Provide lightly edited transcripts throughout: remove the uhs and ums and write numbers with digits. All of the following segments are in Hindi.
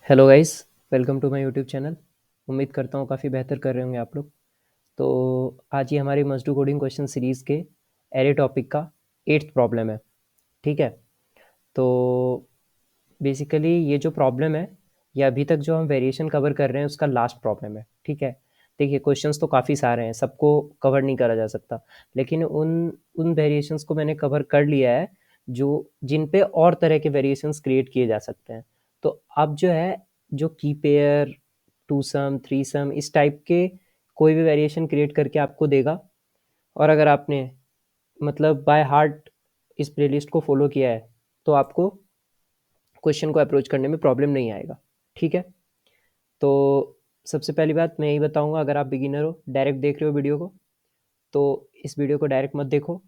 Hello guys, welcome to my YouTube channel. उम्मीद करता हूँ काफ़ी बेहतर कर रहे होंगे आप लोग। तो आज ही हमारी must do coding question series के एरे टॉपिक का 8th प्रॉब्लम है। ठीक है। तो बेसिकली ये जो प्रॉब्लम है, ये अभी तक जो हम वेरिएशन कवर कर रहे हैं उसका लास्ट प्रॉब्लम है। ठीक है। देखिए, क्वेश्चंस तो काफ़ी सारे हैं, सबको कवर नहीं करा जा सकता, लेकिन उन उन वेरिएशंस को मैंने कवर कर लिया है जो जिन पे और तरह के वेरिएशंस क्रिएट किए जा सकते हैं। तो अब जो है, जो की पेयर, टू सम, थ्री सम, इस टाइप के कोई भी वेरिएशन क्रिएट करके आपको देगा। और अगर आपने मतलब बाय हार्ट इस प्लेलिस्ट को फॉलो किया है तो आपको क्वेश्चन को अप्रोच करने में प्रॉब्लम नहीं आएगा। ठीक है। तो सबसे पहली बात मैं यही बताऊंगा, अगर आप बिगिनर हो, डायरेक्ट देख रहे हो वीडियो को, तो इस वीडियो को डायरेक्ट मत देखो।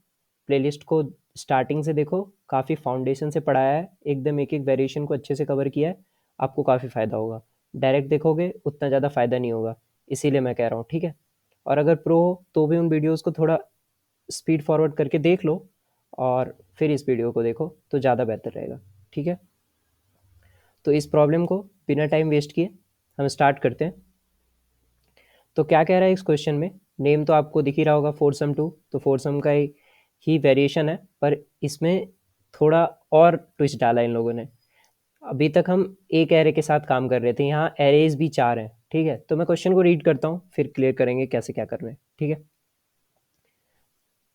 प्लेलिस्ट को स्टार्टिंग से देखो, काफ़ी फाउंडेशन से पढ़ाया है, एकदम एक एक वेरिएशन को अच्छे से कवर किया है, आपको काफ़ी फ़ायदा होगा। डायरेक्ट देखोगे उतना ज़्यादा फ़ायदा नहीं होगा, इसीलिए मैं कह रहा हूँ। ठीक है। और अगर प्रो हो तो भी उन वीडियोज़ को थोड़ा स्पीड फॉरवर्ड करके देख लो और फिर इस वीडियो को देखो तो ज़्यादा बेहतर रहेगा। ठीक है। तो इस प्रॉब्लम को बिना टाइम वेस्ट किए हम स्टार्ट करते हैं। तो क्या कह रहा है इस क्वेश्चन में? नेम तो आपको दिख ही रहा होगा, फोर सम टू, तो फोर सम का ही वेरिएशन है, पर इसमें थोड़ा और ट्विस्ट डाला इन लोगों ने। अभी तक हम एक एरे के साथ काम कर रहे थे, यहाँ एरेज भी चार हैं। ठीक है। तो मैं क्वेश्चन को रीड करता हूँ, फिर क्लियर करेंगे कैसे क्या करना है। ठीक है।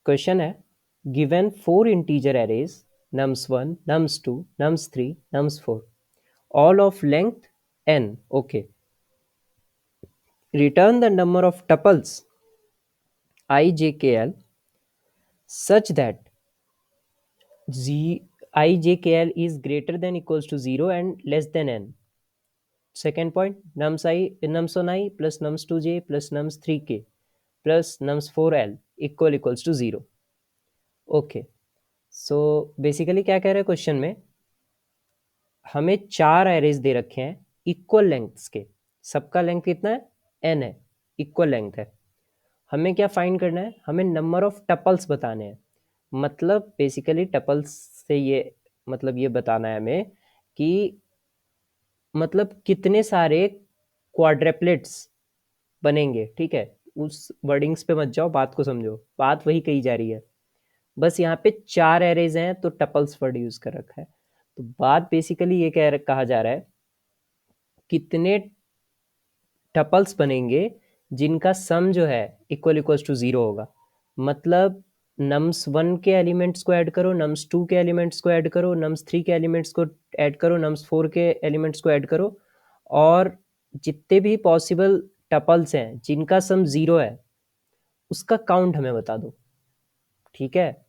क्वेश्चन है, given four integer arrays nums 1, nums 2, nums 3, nums 4, all of length n. Okay. Return the number of tuples I, j, k, l such that I, j, k, l is greater than equals to 0 and less than n. Second point, nums 1 I plus nums 2 j plus nums 3 k plus nums 4 l equals to 0. Okay. So basically क्या कह रहे हैं क्वेश्चन में, हमें चार एरेज दे रखे हैं इक्वल लेंथ्स के। सबका लेंथ कितना है? एन है, इक्वल लेंथ है। हमें क्या फाइंड करना है? हमें नंबर ऑफ टपल्स बताने हैं। मतलब बेसिकली टपल्स से ये मतलब ये बताना है हमें कि मतलब कितने सारे क्वाड्रेपलेट्स बनेंगे। ठीक है। उस वर्डिंग्स पे मत जाओ, बात को समझो, बात वही कही जा रही है। बस यहाँ पे चार एरेज हैं तो टपल्स वर्ड यूज कर रखा है। तो बात बेसिकली ये कहा जा रहा है, कितने टपल्स बनेंगे जिनका सम जो है इक्वल्स टू जीरो होगा। मतलब नम्स 1 के एलिमेंट्स को ऐड करो, नम्स 2 के एलिमेंट्स को ऐड करो, नम्स 3 के एलिमेंट्स को ऐड करो, नम्स 4 के एलिमेंट्स को ऐड करो, और जितने भी पॉसिबल टपल्स हैं जिनका सम जीरो है उसका काउंट हमें बता दो। ठीक है।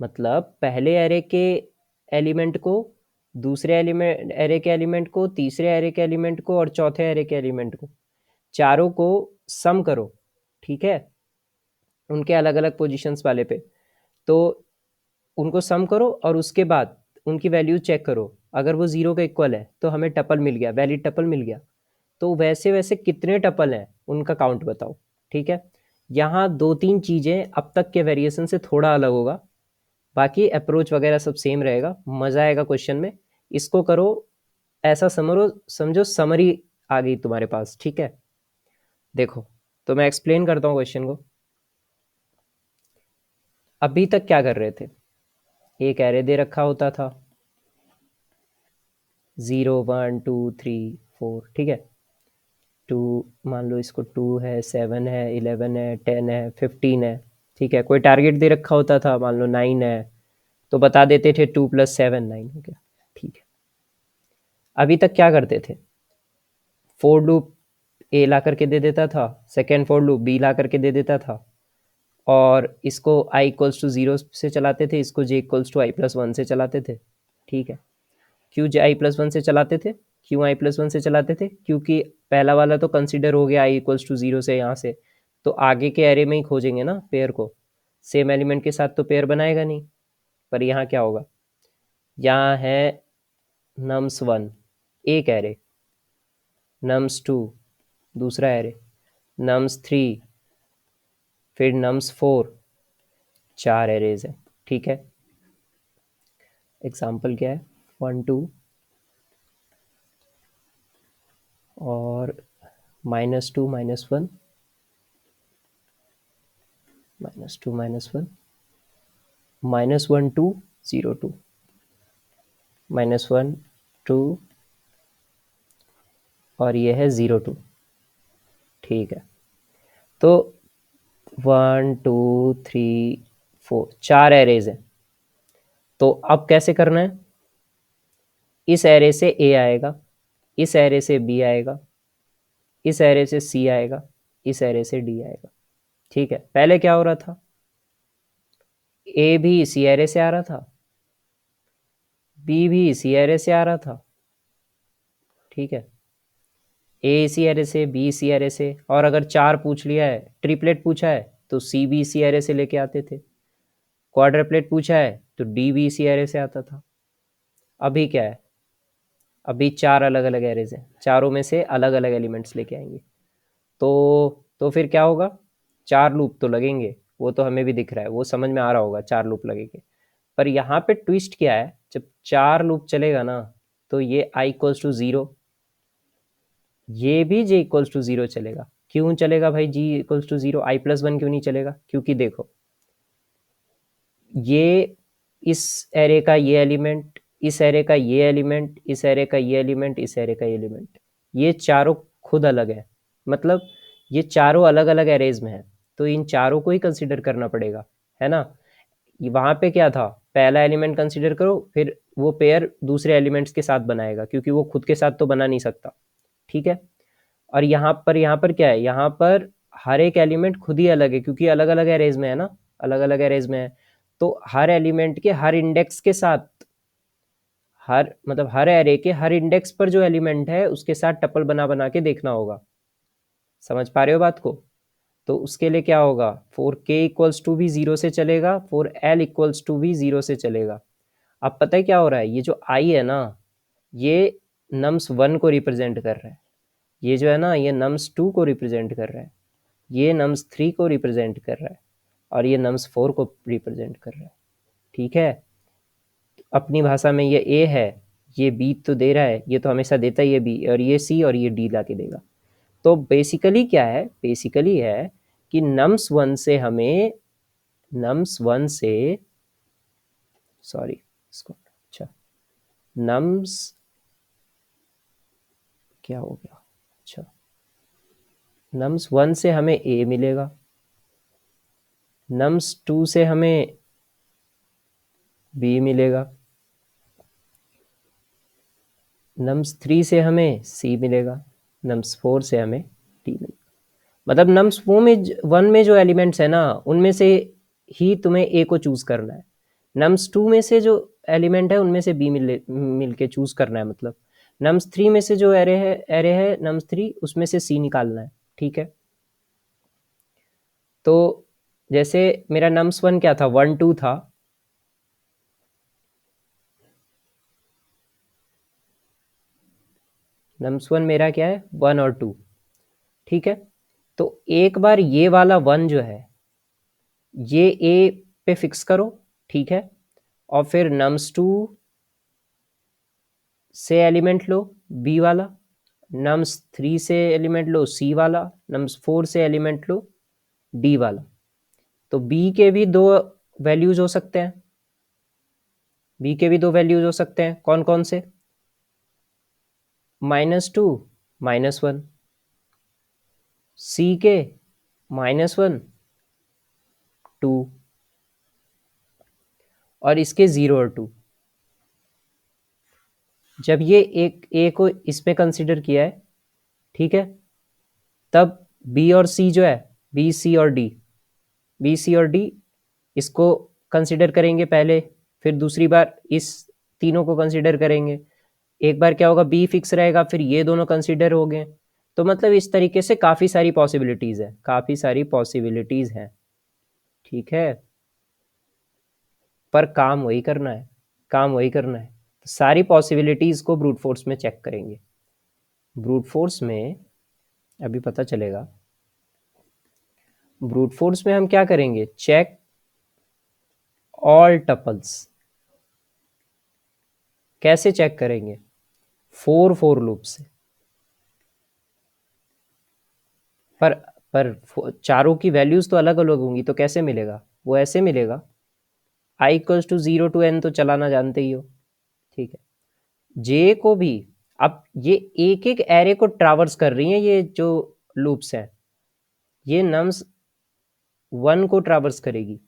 मतलब पहले एरे के एलिमेंट को, दूसरे एलिमेंट एरे के एलिमेंट को, तीसरे एरे के एलिमेंट को और चौथे एरे के एलिमेंट को, चारों को सम करो। ठीक है। उनके अलग अलग पोजीशंस वाले पे, तो उनको सम करो और उसके बाद उनकी वैल्यू चेक करो। अगर वो जीरो के इक्वल है तो हमें टपल मिल गया, वैलिड टपल मिल गया। तो वैसे वैसे कितने टपल हैं उनका काउंट बताओ। ठीक है। यहाँ दो तीन चीज़ें अब तक के वेरिएशन से थोड़ा अलग होगा, बाकी अप्रोच वगैरह सब सेम रहेगा। मज़ा आएगा क्वेश्चन में। इसको करो, ऐसा समझो समझो समरी आ गई तुम्हारे पास। ठीक है। देखो, तो मैं एक्सप्लेन करता हूँ क्वेश्चन को। अभी तक क्या कर रहे थे, एक एरे दे रखा होता था, 0 1 2 3 4। ठीक है। टू, मान लो इसको 2 है, 7 है, 11 है, 10 है, 15 है। ठीक है। कोई टारगेट दे रखा होता था, मान लो 9 है, तो बता देते थे 2 + 7 9 हो गया। ठीक है। अभी तक क्या करते थे, फोर लूप ए ला करके दे देता था, सेकेंड फोर लूप बी ला करके दे देता था, और इसको i इक्वल्स टू 0 से चलाते थे, इसको j इक्वल्स टू i+1 से चलाते थे। ठीक है। क्यों i+1 से चलाते थे? क्यों i+1 से चलाते थे? क्योंकि पहला वाला तो कंसिडर हो गया i इक्वल्स टू 0 से, यहाँ से तो आगे के एरे में ही खोजेंगे ना पेयर को, सेम एलिमेंट के साथ तो पेयर बनाएगा नहीं। पर यहाँ क्या होगा, यहाँ है nums 1 एक एरे, nums 2 दूसरा एरे, nums 3, फिर nums 4, चार एरेज है। ठीक है। एग्जाम्पल क्या है, 1 2 और -2 -1 -2 -1 -1 2 0 2 -1 2 और ये है 0 2। ठीक है, तो 1 2 3 4 4 एरेज हैं। तो अब कैसे करना है, इस एरे से ए आएगा, इस एरे से बी आएगा, इस एरे से सी आएगा, इस एरे से डी आएगा। ठीक है, पहले क्या हो रहा था, ए भी इसी एरे से आ रहा था, बी भी इसी एरे से आ रहा था। ठीक है, ए इसी एरे से, बी इसी एरे से, और अगर चार पूछ लिया है, ट्रिपलेट पूछा है, तो सी भी इसी एरे से लेके आते थे। क्वाड्रप्लेट पूछा है तो डी भी इसी एरे से आता था। अभी क्या है, अभी चार अलग अलग एरेज हैं, चारों में से अलग अलग एलिमेंट्स लेके आएंगे। तो फिर क्या होगा, चार लूप तो लगेंगे, वो तो हमें भी दिख रहा है, वो समझ में आ रहा होगा, चार लूप लगेंगे। पर यहाँ पे ट्विस्ट क्या है, जब चार लूप चलेगा ना, तो ये आई इक्वल्स टू जीरो, ये भी जे इक्वल्स टू जीरो चलेगा। क्यों चलेगा भाई G equals to zero, I plus one क्यों नहीं चलेगा, क्योंकि देखो, ये इस एरे का ये एलिमेंट, इस एरे का ये एलिमेंट, इस एरे का ये एलिमेंट, इस एरे का ये एलिमेंट, ये चारों खुद अलग है, मतलब ये चारों अलग अलग एरेज में है, तो इन चारों को ही कंसिडर करना पड़ेगा, है ना। वहां पे क्या था, पहला एलिमेंट कंसिडर करो, फिर वो पेयर दूसरे एलिमेंट्स के साथ बनाएगा, क्योंकि वो खुद के साथ तो बना नहीं सकता। ठीक है, और यहाँ पर क्या है, यहाँ पर हर एक एलिमेंट खुद ही अलग है, क्योंकि अलग अलग एरेज में है ना, अलग अलग एरेज में है। तो हर एलिमेंट के हर इंडेक्स के साथ, हर मतलब हर एरे के हर इंडेक्स पर जो एलिमेंट है उसके साथ टपल बना बना के देखना होगा। समझ पा रहे हो बात को। तो उसके लिए क्या होगा, फोर के इक्वल्स टू भी जीरो से चलेगा, फोर एल इक्वल्स टू भी जीरो से चलेगा। अब पता है क्या हो रहा है, ये जो आई है ना, ये नम्स वन को रिप्रेजेंट कर रहा है, ये जो है ना, ये नम्स टू को रिप्रेजेंट कर रहा है, ये नम्स थ्री को रिप्रेजेंट कर रहा है, और ये नम्स फोर को रिप्रेजेंट कर रहा है। ठीक है, अपनी भाषा में ये ए है, ये बी तो दे रहा है, ये तो हमेशा देता ही है बी, और ये सी, और ये डी ला के देगा। तो बेसिकली क्या है, बेसिकली है कि नम्स वन से हमें, नम्स वन से, सॉरी इसको, अच्छा, नम्स क्या हो गया, अच्छा, नम्स वन से हमें ए मिलेगा, नम्स टू से हमें बी मिलेगा, नम्स थ्री से हमें सी मिलेगा, नम्स फोर से हमें डी मिलेगा। मतलब नम्स वो में वन में जो एलिमेंट्स है ना, उनमें से ही तुम्हें ए को चूज करना है, नम्स टू में से जो एलिमेंट है उनमें से बी मिल के चूज करना है, मतलब नम्स थ्री में से जो एरे है नम्स थ्री, उसमें से सी निकालना है। ठीक है, तो जैसे मेरा नम्स वन क्या था, वन टू था, नम्स वन मेरा क्या है, वन और टू। ठीक है, तो एक बार ये वाला वन जो है, ये ए पे फिक्स करो। ठीक है, और फिर नम्स टू से एलिमेंट लो बी वाला, नम्स थ्री से एलिमेंट लो सी वाला, नम्स फोर से एलिमेंट लो डी वाला। तो बी के भी दो वैल्यूज हो सकते हैं, बी के भी दो वैल्यूज हो सकते हैं, कौन कौन से, -2 -1, सी के -1 2, और इसके 0 और 2। जब ये एक ए को इसमें कंसिडर किया है, ठीक है, तब बी और सी जो है, बी सी और डी, बी सी और डी इसको कंसिडर करेंगे पहले, फिर दूसरी बार इस तीनों को कंसिडर करेंगे, एक बार क्या होगा, बी फिक्स रहेगा, फिर ये दोनों कंसिडर हो गए। तो मतलब इस तरीके से काफ़ी सारी पॉसिबिलिटीज़ है, काफ़ी सारी पॉसिबिलिटीज़ हैं। ठीक है, पर काम वही करना है, काम वही करना है। तो सारी पॉसिबिलिटीज़ को ब्रूट फोर्स में चेक करेंगे। ब्रूट फोर्स में अभी पता चलेगा, ब्रूट फोर्स में हम क्या करेंगे, चेक ऑल टपल्स। कैसे चेक करेंगे, फोर फोर लूप से। पर चारों की वैल्यूज तो अलग अलग होंगी, तो कैसे मिलेगा? वो ऐसे मिलेगा, I equals to 0 to n तो चलाना जानते ही हो, ठीक है। जे को भी, अब ये एक एक एरे को ट्रावर्स कर रही हैं, ये जो लूप्स हैं, ये नम्स 1 को ट्रावर्स करेगी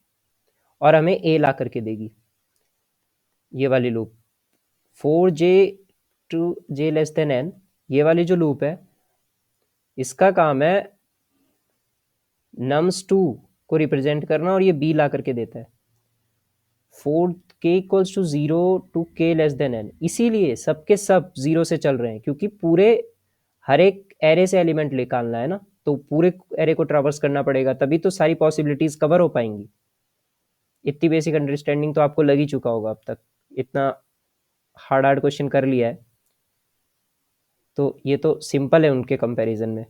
और हमें ए ला करके देगी, ये वाली loop 4j to j less than n, ये वाली जो लूप है इसका काम है नम्स 2 को रिप्रेजेंट करना, और ये बी ला करके देता है 4k = 0 to k n, इसीलिए सबके सब जीरो से चल रहे हैं, क्योंकि पूरे हर एक एरे से एलिमेंट निकालना है ना, तो पूरे एरे को ट्रावर्स करना पड़ेगा, तभी तो सारी पॉसिबिलिटीज कवर हो पाएंगी। इतनी बेसिक अंडरस्टैंडिंग तो आपको लग ही चुका होगा अब तक, इतना हार्ड हार्ड क्वेश्चन कर लिया है, तो ये तो सिंपल है उनके कंपैरिजन में।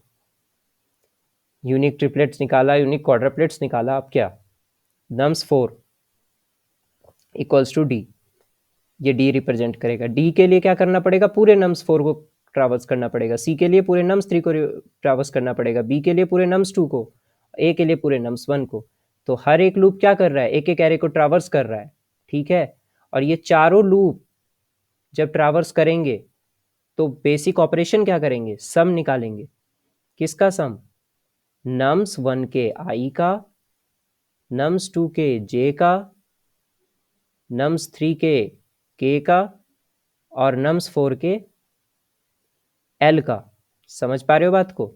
यूनिक ट्रिपलेट्स निकाला, यूनिक क्वाड्रप्लेट्स निकाला, अब क्या? नम्स 4 = d, ये डी रिप्रेजेंट करेगा। डी के लिए क्या करना पड़ेगा? पूरे नम्स 4 को ट्रावर्स करना पड़ेगा, सी के लिए पूरे नम्स 3 को ट्रावर्स करना पड़ेगा, बी के लिए पूरे नम्स 2 को, ए के लिए पूरे नम्स 1 को। तो हर एक लूप क्या कर रहा है? एक एक एरे को ट्रावर्स कर रहा है, ठीक है। और ये चारों लूप जब ट्रावर्स करेंगे तो बेसिक ऑपरेशन क्या करेंगे? सम निकालेंगे। किसका सम? नम्स 1 के आई का, नम्स 2 के जे का, नम्स 3 के का, और नम्स 4 के एल का। समझ पा रहे हो बात को?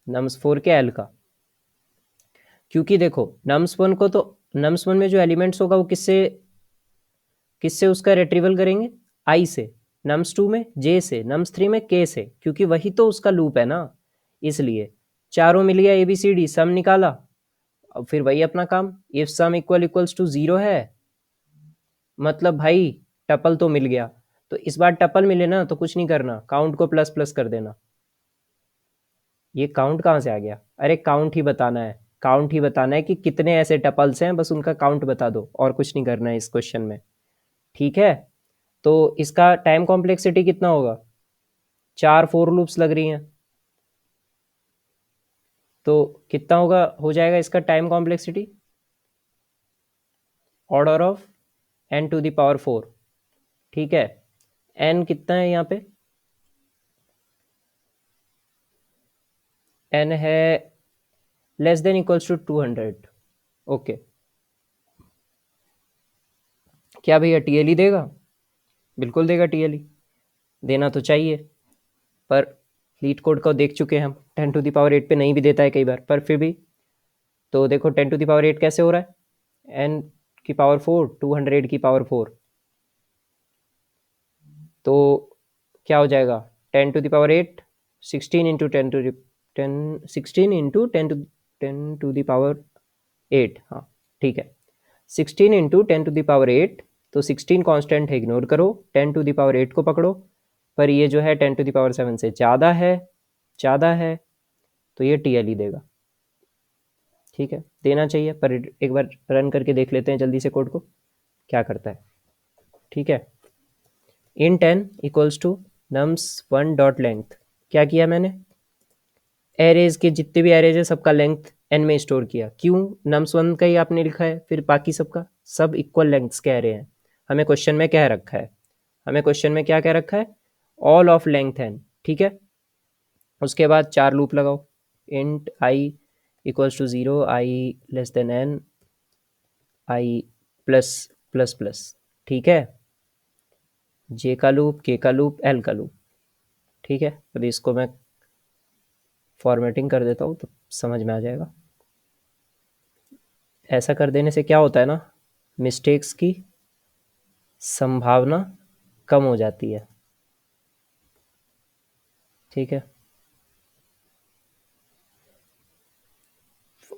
नम्स 4 के एल का, क्योंकि देखो नम्स 1 को तो, नम्स 1 में जो एलिमेंट्स होगा वो किससे किससे उसका रिट्रीवल करेंगे? आई से। नम्स 2 में जे से, नम्स 3 में के से, क्योंकि वही तो उसका लूप है ना, इसलिए चारों मिल गया, ए बी सी डी, सम निकाला। अब फिर वही अपना काम, इफ सम इक्वल्स टू 0 है, मतलब भाई टपल तो मिल गया। तो इस बार टपल मिले ना तो कुछ नहीं करना, काउंट को प्लस प्लस कर देना। ये काउंट कहाँ से आ गया? अरे काउंट ही बताना है, काउंट ही बताना है कि कितने ऐसे टपल्स हैं, बस उनका काउंट बता दो, और कुछ नहीं करना है इस क्वेश्चन में, ठीक है। तो इसका टाइम कॉम्प्लेक्सिटी कितना होगा? 4 फोर लूप्स लग रही हैं, तो कितना होगा, हो जाएगा इसका time complexity? Order of n⁴, ठीक है। n कितना है यहाँ पे? n है < 200। ओके, क्या भैया टीएलई देगा? बिल्कुल देगा टीएलई, देना तो चाहिए, पर लीड कोड को देख चुके हैं हम, 10⁸ पे नहीं भी देता है कई बार, पर फिर भी। तो देखो 10⁸ कैसे हो रहा है? n⁴ 200⁴, तो क्या हो जाएगा? 10⁸ 16 इंटू 10⁸ हाँ, ठीक है। 16 इंटू 10⁸, तो 16 कांस्टेंट है, इग्नोर करो, 10⁸ को पकड़ो, पर ये जो है 10⁷ से ज़्यादा है, तो ये टीएलई देगा, ठीक है, देना चाहिए। पर एक बार रन करके देख लेते हैं जल्दी से कोड को, क्या करता है, ठीक है। int n = nums1.length, क्या किया मैंने? एरेज के जितने भी एरेज है सबका लेंथ n में स्टोर किया। क्यों? nums1 का ही आपने लिखा है, फिर बाकी सबका सब इक्वल लेंथ्स के एरे हैं। हमें क्वेश्चन में कह रखा है, हमें क्वेश्चन में क्या कह रखा है? ऑल ऑफ लेंथ n, ठीक है। उसके बाद 4 लूप लगाओ, int i = 0, i less than n, i plus plus plus, ठीक है। जे का लूप, के का लूप, एल का लूप, ठीक है। अभी इसको मैं फॉर्मेटिंग कर देता हूँ तो समझ में आ जाएगा। ऐसा कर देने से क्या होता है ना, मिस्टेक्स की संभावना कम हो जाती है, ठीक है।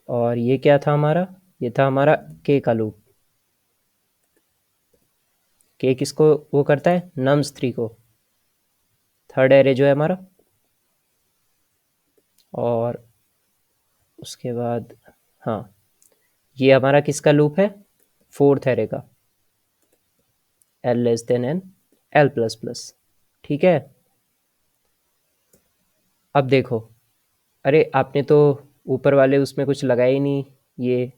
और ये क्या था हमारा? ये था हमारा के का लूप। के किसको वो करता है? नम्स 3 को, थर्ड एरे जो है हमारा। और उसके बाद हाँ, ये हमारा किसका लूप है? फोर्थ एरे का, L less than N, L plus plus, ठीक है। अब देखो अरे आपने तो ऊपर वाले उसमें कुछ लगाया ही नहीं। ये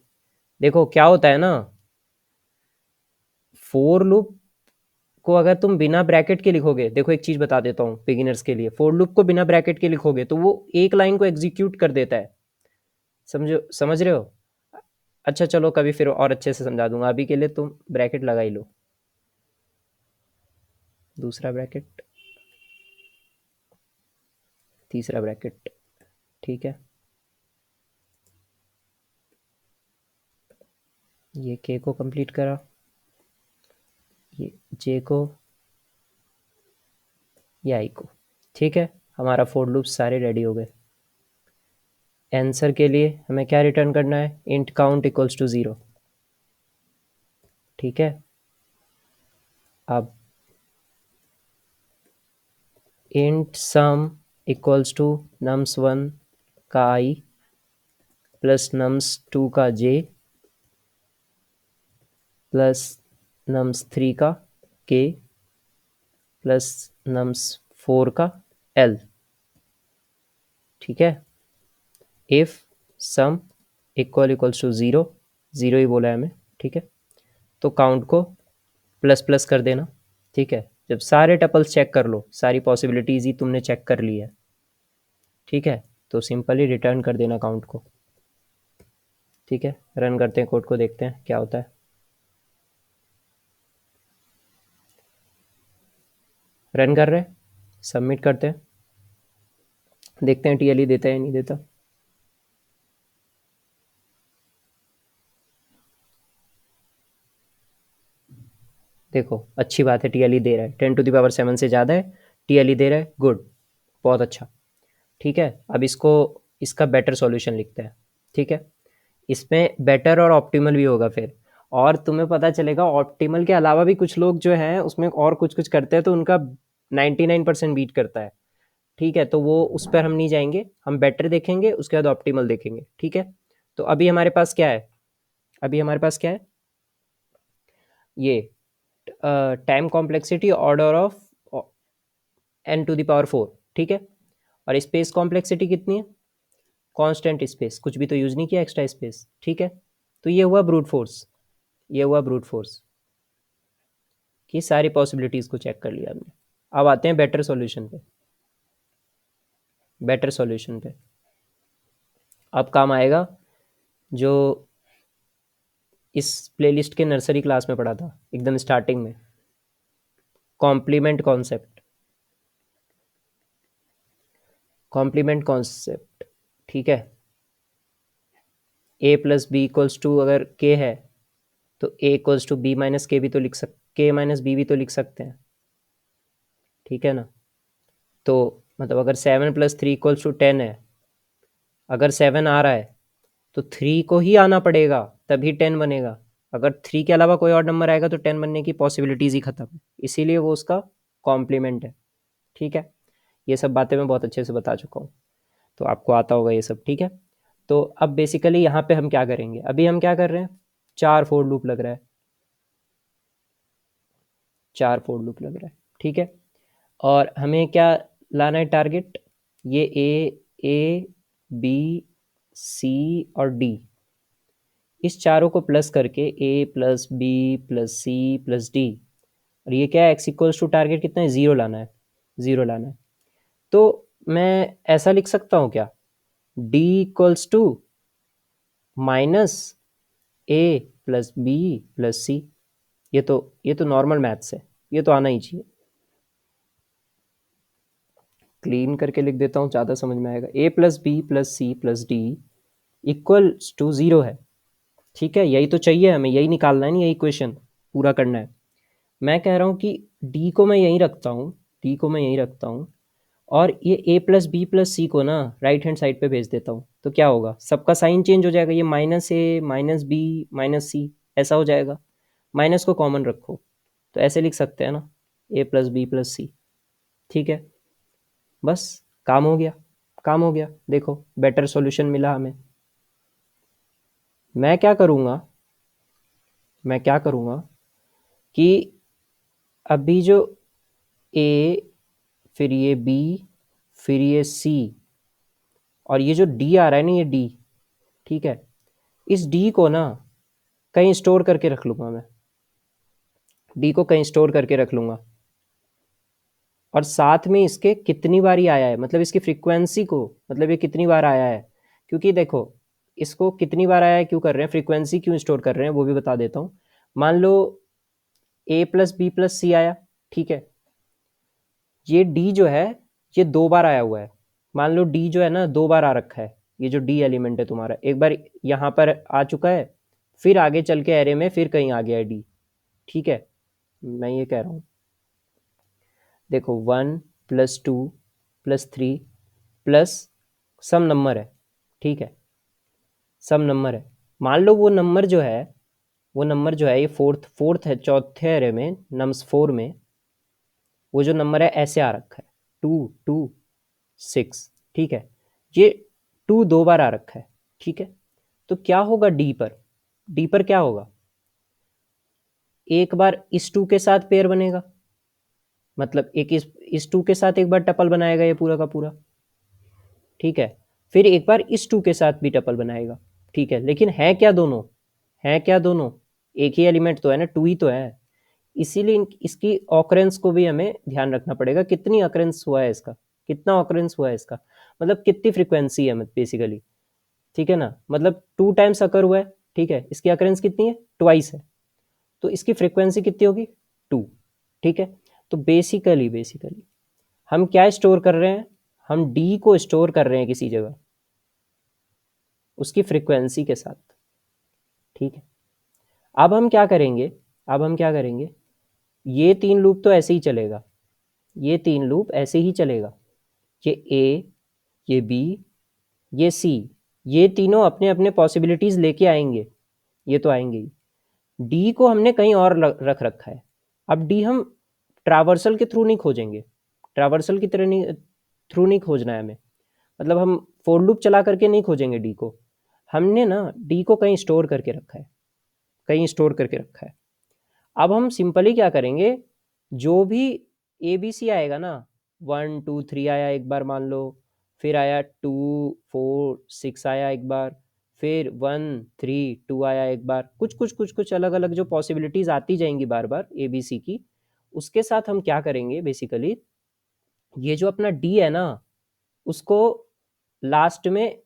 देखो क्या होता है ना, फोर लूप को अगर तुम बिना ब्रैकेट के लिखोगे, देखो एक चीज बता देता हूँ बिगिनर्स के लिए, फोर लूप को बिना ब्रैकेट के लिखोगे तो वो एक लाइन को एग्जीक्यूट कर देता है। समझो, समझ रहे हो? अच्छा चलो कभी फिर और अच्छे से समझा दूंगा, अभी के लिए तुम ब्रैकेट लगा ही लो, दूसरा ब्रैकेट, तीसरा ब्रैकेट। ठीक है, ये के को कंप्लीट करा, ये जे को, ये आई को। ठीक है, हमारा फोर लूप सारे रेडी हो गए। आंसर के लिए हमें क्या रिटर्न करना है, इंट काउंट इक्वल्स टू 0। ठीक है, अब int some equals to nums1 का आई प्लस nums2 का जे प्लस nums3 का के प्लस nums4 का एल। ठीक है, इफ सम इक्वल्स टू 0, 0 ही बोला है हमें। ठीक है, तो काउंट को प्लस प्लस कर देना। ठीक है, जब सारे टपल्स चेक कर लो, सारी पॉसिबिलिटीज ही तुमने चेक कर ली है, ठीक है, तो सिंपली रिटर्न कर देना काउंट को। ठीक है, रन करते हैं कोड को, देखते हैं क्या होता है। रन कर रहे हैं, सबमिट करते हैं, देखते हैं टीएलई देता है या नहीं देता। देखो अच्छी बात है, टीएलई दे रहा है, 10⁻7 से ज़्यादा है, टीएलई दे रहा है, गुड, बहुत अच्छा। ठीक है, अब इसको, इसका बेटर सॉल्यूशन लिखते हैं। ठीक है, इसमें बेटर और ऑप्टिमल भी होगा फिर, और तुम्हें पता चलेगा ऑप्टिमल के अलावा भी कुछ लोग जो हैं उसमें और कुछ कुछ करते हैं तो उनका 99% बीट करता है। ठीक है, तो वो उस पर हम नहीं जाएंगे, हम बेटर देखेंगे, उसके बाद ऑप्टिमल देखेंगे। ठीक है, तो अभी हमारे पास क्या है, अभी हमारे पास क्या है, ये time complexity order of n⁴। ठीक है, और स्पेस कॉम्प्लेक्सिटी कितनी है, कांस्टेंट स्पेस, कुछ भी तो यूज़ नहीं किया एक्स्ट्रा स्पेस। ठीक है, तो ये हुआ ब्रूट फोर्स, ये हुआ ब्रूट फोर्स कि सारी पॉसिबिलिटीज़ को चेक कर लिया हमने। अब आते हैं बेटर सॉल्यूशन पे, बेटर सॉल्यूशन पे अब काम आएगा जो इस प्लेलिस्ट के नर्सरी क्लास में पढ़ा था एकदम स्टार्टिंग में, कॉम्प्लीमेंट कॉन्सेप्ट, कॉम्प्लीमेंट कॉन्सेप्ट। ठीक है, A plus B equals to अगर के है तो A equals to B minus K भी तो लिख सक, के माइनस बी भी तो लिख सकते हैं। ठीक है ना, तो मतलब अगर 7 + 3 इक्वल्स टू 10 है, अगर 7 आ रहा है तो 3 को ही आना पड़ेगा तभी 10 बनेगा। अगर 3 के अलावा कोई और नंबर आएगा तो 10 बनने की पॉसिबिलिटीज़ ही खत्म है, इसीलिए वो उसका कॉम्प्लीमेंट है। ठीक है, ये सब बातें मैं बहुत अच्छे से बता चुका हूँ, तो आपको आता होगा ये सब। ठीक है, तो अब बेसिकली यहाँ पे हम क्या करेंगे, अभी हम क्या कर रहे हैं, 4 फोर लूप लग रहा है, 4 फोर लूप लग रहा है। ठीक है, और हमें क्या लाना है टारगेट, ये ए बी सी और डी, इस चारों को प्लस करके A plus B plus C plus D, और ये क्या है, एक्स इक्वल्स टू टारगेट कितना है, 0 लाना है, 0 लाना है। तो मैं ऐसा लिख सकता हूँ क्या, D equals to minus A plus B plus C, ये तो नॉर्मल मैथ्स है, ये तो आना ही चाहिए। क्लीन करके लिख देता हूँ, ज़्यादा समझ में आएगा, A plus B plus C plus D equals to 0 है। ठीक है, यही तो चाहिए हमें, यही निकालना है ना, यही क्वेश्चन पूरा करना है। मैं कह रहा हूँ कि डी को मैं यहीं रखता हूँ, डी को मैं यहीं रखता हूँ, और ये ए प्लस बी प्लस सी को ना राइट हैंड साइड पे भेज देता हूँ, तो क्या होगा, सबका साइन चेंज हो जाएगा, ये माइनस ए माइनस बी माइनस सी ऐसा हो जाएगा, माइनस को कॉमन रखो, तो ऐसे लिख सकते हैं ना, ए प्लस बी प्लस सी। ठीक है, बस काम हो गया, काम हो गया, देखो बेटर सॉल्यूशन मिला हमें। मैं क्या करूँगा, मैं क्या करूँगा कि अभी जो ए, फिर ये बी, फिर ये सी और ये जो डी आ रहा है ना, ये डी, ठीक है, इस डी को ना कहीं स्टोर करके रख लूँगा मैं, डी को कहीं स्टोर करके रख लूँगा, और साथ में इसके कितनी बार ये आया है, मतलब इसकी फ्रीक्वेंसी को, मतलब ये कितनी बार आया है, क्योंकि देखो इसको कितनी बार आया है क्यों कर रहे हैं, फ्रीक्वेंसी क्यों स्टोर कर रहे हैं वो भी बता देता हूँ। मान लो ए प्लस बी प्लस सी आया, ठीक है, ये डी जो है ये 2 बार आया हुआ है, मान लो डी जो है ना 2 बार आ रखा है, ये जो डी एलिमेंट है तुम्हारा एक बार यहाँ पर आ चुका है, फिर आगे चल के एरे में फिर कहीं आ गया है डी, ठीक है, मैं ये कह रहा हूँ, देखो 1 प्लस 2 प्लस 3 प्लस सम नंबर है, ठीक है, सम नंबर है, मान लो वो नंबर जो है, वो नंबर जो है ये फोर्थ है, चौथे एरे में नम्स 4 में वो जो नंबर है ऐसे आ रखा है 2 2 6, ठीक है, ये 2 2 बार आ रखा है, ठीक है, तो क्या होगा डी पर, डी पर क्या होगा, एक बार इस 2 के साथ पेयर बनेगा, मतलब एक इस 2 के साथ एक बार टपल बनाएगा ये पूरा का पूरा, ठीक है, फिर एक बार इस 2 के साथ भी टपल बनाएगा, ठीक है, लेकिन है क्या दोनों, है क्या दोनों, एक ही एलिमेंट तो है ना, 2 ही तो है, इसीलिए इसकी ऑकरेंस को भी हमें ध्यान रखना पड़ेगा, कितनी ऑकरेंस हुआ है इसका, कितना ऑकरेंस हुआ है इसका, मतलब कितनी फ्रीक्वेंसी है बेसिकली, ठीक है ना, मतलब 2 टाइम्स अकर हुआ है, ठीक है, इसकी ऑकरेंस कितनी है, ट्वाइस है, तो इसकी फ्रीक्वेंसी कितनी होगी, 2, ठीक है, तो बेसिकली हम क्या स्टोर कर रहे हैं, हम डी को स्टोर कर रहे हैं किसी जगह उसकी फ्रीक्वेंसी के साथ, ठीक है, अब हम क्या करेंगे, अब हम क्या करेंगे, ये 3 लूप तो ऐसे ही चलेगा, ये 3 लूप ऐसे ही चलेगा, ये ए, ये बी, ये सी, ये तीनों अपने अपने पॉसिबिलिटीज लेके आएंगे, ये तो आएंगे ही, डी को हमने कहीं और रख रखा है, अब डी हम ट्रावर्सल के थ्रू नहीं खोजेंगे, ट्रावर्सल की तरह नहीं, थ्रू नहीं खोजना है हमें, मतलब हम फोर लूप चला करके नहीं खोजेंगे डी को, हमने ना डी को कहीं स्टोर करके रखा है, कहीं स्टोर करके रखा है, अब हम सिंपली क्या करेंगे, जो भी ए बी सी आएगा ना, 1 2 3 आया एक बार मान लो, फिर आया 2 4 6 आया एक बार, फिर 1 3 2 आया एक बार, कुछ अलग अलग जो पॉसिबिलिटीज आती जाएंगी बार बार ए बी सी की, उसके साथ हम क्या करेंगे बेसिकली, ये जो अपना डी है ना उसको लास्ट में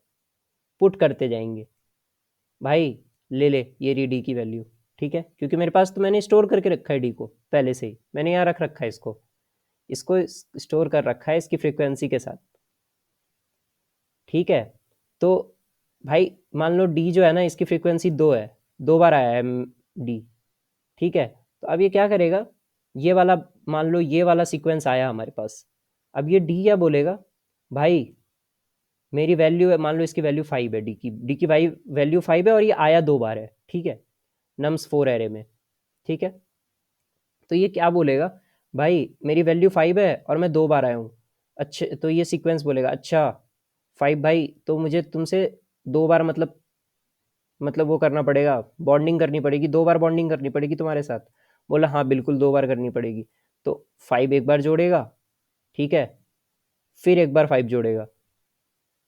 पुट करते जाएंगे, भाई ले ले ये रही डी की वैल्यू, ठीक है, क्योंकि मेरे पास तो मैंने स्टोर करके रखा है डी को पहले से ही, मैंने यहाँ रख रखा है इसको, इसको स्टोर कर रखा है इसकी फ्रीक्वेंसी के साथ, ठीक है, तो भाई मान लो डी जो है ना इसकी फ्रीक्वेंसी 2 है, 2 बार आया है डी, ठीक है, तो अब ये क्या करेगा, ये वाला मान लो ये वाला सीक्वेंस आया हमारे पास, अब ये डी क्या बोलेगा, भाई मेरी वैल्यू है, मान लो इसकी वैल्यू 5 है, डी की वैल्यू 5 है और ये आया 2 बार है, ठीक है, नम्स 4 एरे में, ठीक है, तो ये क्या बोलेगा, भाई मेरी वैल्यू 5 है और मैं 2 बार आया हूँ, अच्छा, तो ये सीक्वेंस बोलेगा अच्छा 5 भाई, तो मुझे तुमसे 2 बार मतलब वो करना पड़ेगा, बॉन्डिंग करनी पड़ेगी, 2 बार बॉन्डिंग करनी पड़ेगी तुम्हारे साथ, बोला हाँ बिल्कुल 2 बार करनी पड़ेगी, तो 5 एक बार जोड़ेगा, ठीक है, फिर एक बार 5 जोड़ेगा,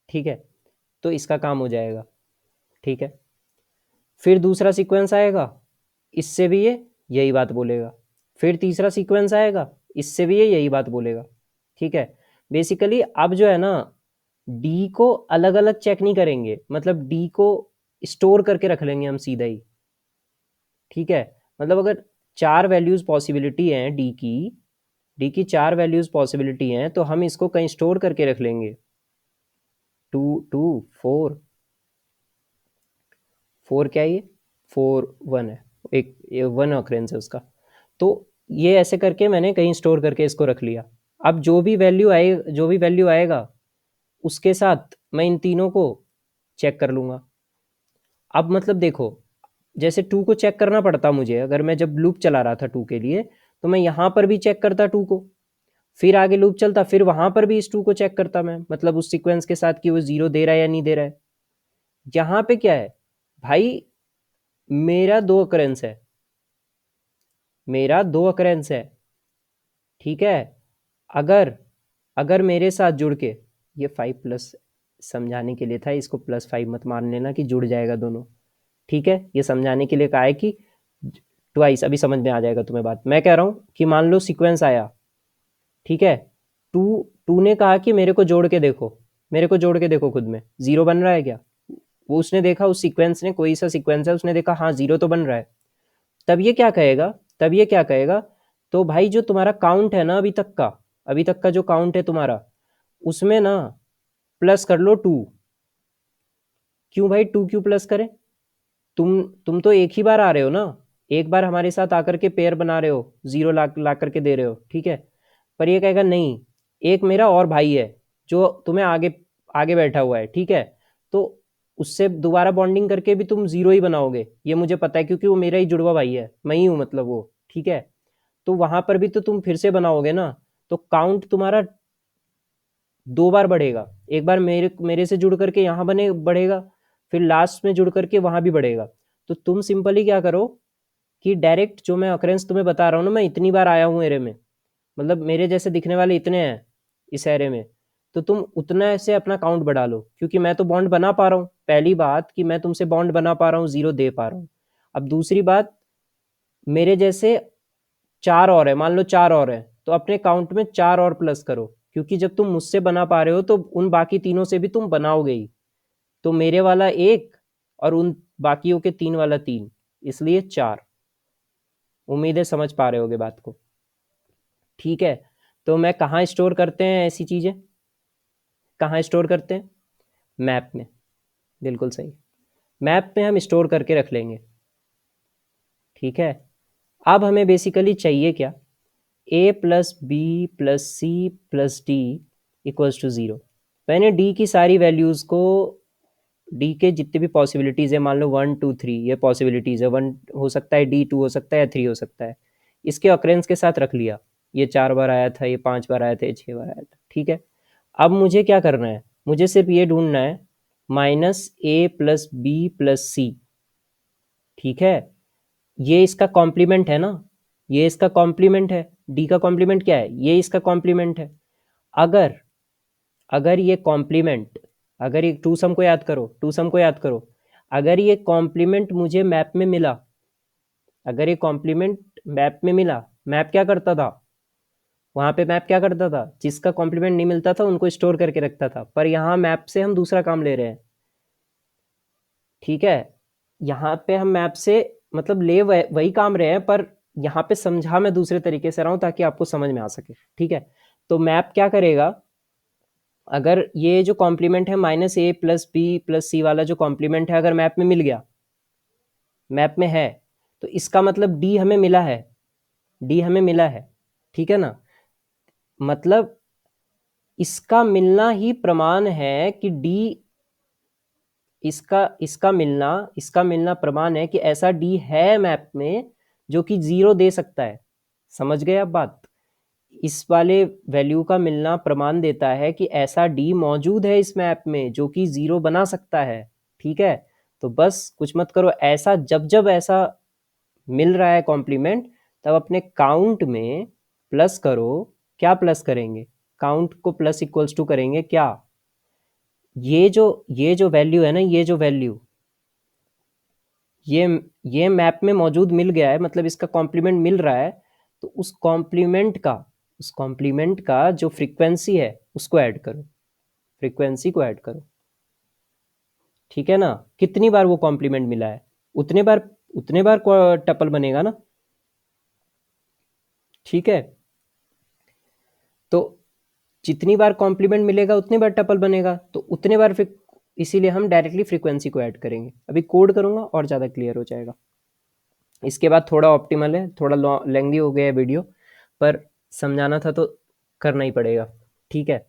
ठीक है, तो इसका काम हो जाएगा, ठीक है, फिर दूसरा सीक्वेंस आएगा, इससे भी ये यही बात बोलेगा, फिर तीसरा सीक्वेंस आएगा, इससे भी ये यही बात बोलेगा, ठीक है, बेसिकली अब जो है ना डी को अलग अलग चेक नहीं करेंगे, मतलब डी को स्टोर करके रख लेंगे हम सीधा ही, ठीक है, मतलब अगर 4 वैल्यूज पॉसिबिलिटी हैं डी की 4 वैल्यूज पॉसिबिलिटी हैं, तो हम इसको कहीं स्टोर करके रख लेंगे, 2 2 4, 4 क्या है ये, 4 1 है, एक 1 ऑकरेंस है उसका, तो ये ऐसे करके मैंने कहीं स्टोर करके इसको रख लिया, अब जो भी वैल्यू आएगा उसके साथ मैं इन तीनों को चेक कर लूँगा, अब मतलब देखो जैसे 2 को चेक करना पड़ता मुझे, अगर मैं जब लूप चला रहा था 2 के लिए, तो मैं यहाँ पर भी चेक करता 2 को, फिर आगे लूप चलता, फिर वहाँ पर भी इस 2 को चेक करता मैं, मतलब उस सीक्वेंस के साथ कि वो 0 दे रहा है या नहीं दे रहा है, यहाँ पे क्या है भाई, मेरा 2 अकरेंस है, मेरा 2 अकरेंस है, ठीक है, अगर अगर मेरे साथ जुड़ के ये 5 प्लस समझाने के लिए था, इसको +5 मत मान लेना कि जुड़ जाएगा दोनों, ठीक है। ये समझाने के लिए कहा है कि ट्वाइस, अभी समझ में आ जाएगा तुम्हें बात। मैं कह रहा हूँ कि मान लो सीक्वेंस आया, ठीक है, टू टू ने कहा कि मेरे को जोड़ के देखो, मेरे को जोड़ के देखो खुद में, जीरो बन रहा है क्या? वो उसने देखा, उस सीक्वेंस ने, कोई सा सीक्वेंस है, उसने देखा हाँ जीरो तो बन रहा है। तब ये क्या कहेगा, तब ये क्या कहेगा, तो भाई जो तुम्हारा काउंट है ना अभी तक का जो काउंट है तुम्हारा, उसमें ना प्लस कर लो 2। क्यों भाई 2 क्यों प्लस करें? तुम तो एक ही बार आ रहे हो ना, एक बार हमारे साथ आकर के पेयर बना रहे हो, जीरो ला करके दे रहे हो, ठीक है। पर ये कहेगा नहीं, एक मेरा और भाई है जो तुम्हें आगे आगे बैठा हुआ है, ठीक है, तो उससे दोबारा बॉन्डिंग करके भी तुम जीरो ही बनाओगे, ये मुझे पता है, क्योंकि वो मेरा ही जुड़वा भाई है, मैं ही हूँ मतलब वो, ठीक है। तो वहां पर भी तो तुम फिर से बनाओगे ना, तो काउंट तुम्हारा 2 बार बढ़ेगा, एक बार मेरे मेरे से जुड़ करके यहाँ बने बढ़ेगा, फिर लास्ट में जुड़ करके वहां भी बढ़ेगा। तो तुम सिंपली क्या करो कि डायरेक्ट जो मैं अकरेंस तुम्हें बता रहा हूँ ना, मैं इतनी बार आया हूँ एरे में, मतलब मेरे जैसे दिखने वाले इतने हैं इस एरे में, तो तुम उतना से अपना काउंट बढ़ा लो, क्योंकि मैं तो बॉन्ड बना पा रहा हूँ, पहली बात कि मैं तुमसे बॉन्ड बना पा रहा हूँ, जीरो दे पा रहा हूँ। अब दूसरी बात, मेरे जैसे 4 और है, मान लो 4 और है, तो अपने काउंट में 4 और प्लस करो, क्योंकि जब तुम मुझसे बना पा रहे हो तो उन बाकी तीनों से भी तुम बनाओगे ही, तो मेरे वाला 1 और उन बाकियों के 3 वाला 3, इसलिए 4। उम्मीद है समझ पा रहे होगे बात को, ठीक है। तो मैं कहाँ स्टोर करते हैं ऐसी चीज़ें, कहाँ स्टोर करते हैं? मैप में, बिल्कुल सही, मैप में हम स्टोर करके रख लेंगे, ठीक है। अब हमें बेसिकली चाहिए क्या, a plus B plus C plus D equals to 0। मैंने डी की सारी वैल्यूज़ को, डी के जितने भी पॉसिबिलिटीज़ है, मान लो 1 2 3 ये पॉसिबिलिटीज़ है, 1 हो सकता है, डी 2 हो सकता है, या 3 हो सकता है, इसके ऑकरेंस के साथ रख लिया, ये 4 बार आया था, ये 5 बार आया था, ये 6 बार आया था, ठीक है। अब मुझे क्या करना है, मुझे सिर्फ ये ढूंढना है minus A plus B plus सी, ठीक है। ये इसका कॉम्प्लीमेंट है ना, ये इसका कॉम्प्लीमेंट है, डी का कॉम्प्लीमेंट क्या है, ये इसका कॉम्प्लीमेंट है। अगर अगर ये कॉम्प्लीमेंट, अगर ये टू सम को याद करो, टू सम को याद करो, अगर ये कॉम्प्लीमेंट मुझे मैप में मिला, अगर ये कॉम्प्लीमेंट मैप में मिला, मैप क्या करता था वहां पे, मैप क्या करता था, जिसका कॉम्प्लीमेंट नहीं मिलता था उनको स्टोर करके रखता था, पर यहाँ मैप से हम दूसरा काम ले रहे हैं, ठीक है। यहाँ पे हम मैप से मतलब ले वही काम रहे हैं, पर यहाँ पे समझा मैं दूसरे तरीके से रहा हूँ ताकि आपको समझ में आ सके, ठीक है। तो मैप क्या करेगा, अगर ये जो कॉम्प्लीमेंट है minus A plus B plus सी वाला जो कॉम्प्लीमेंट है, अगर मैप में मिल गया, मैप में है, तो इसका मतलब डी हमें मिला है, डी हमें मिला है, ठीक है ना। मतलब इसका मिलना ही प्रमाण है कि डी, इसका मिलना प्रमाण है कि ऐसा डी है मैप में जो कि 0 दे सकता है। समझ गए आप बात? इस वाले वैल्यू का मिलना प्रमाण देता है कि ऐसा डी मौजूद है इस मैप में जो कि 0 बना सकता है, ठीक है। तो बस कुछ मत करो, ऐसा जब जब ऐसा मिल रहा है कॉम्प्लीमेंट, तब अपने काउंट में प्लस करो। क्या प्लस करेंगे, काउंट को प्लस इक्वल्स टू करेंगे क्या, ये जो वैल्यू है ना, ये जो वैल्यू, ये ये मैप में मौजूद मिल गया है, मतलब इसका कॉम्प्लीमेंट मिल रहा है, तो उस कॉम्प्लीमेंट का जो फ्रीक्वेंसी है उसको ऐड करो, फ्रीक्वेंसी को ऐड करो, ठीक है ना। कितनी बार वो कॉम्प्लीमेंट मिला है, उतने बार टपल बनेगा ना, ठीक है। तो जितनी बार कॉम्प्लीमेंट मिलेगा उतनी बार टपल बनेगा, तो उतने बार फिर, इसीलिए हम डायरेक्टली फ्रीक्वेंसी को ऐड करेंगे। अभी कोड करूंगा और ज़्यादा क्लियर हो जाएगा। इसके बाद थोड़ा ऑप्टिमल है, थोड़ा लेंदी हो गया है वीडियो, पर समझाना था तो करना ही पड़ेगा, ठीक है।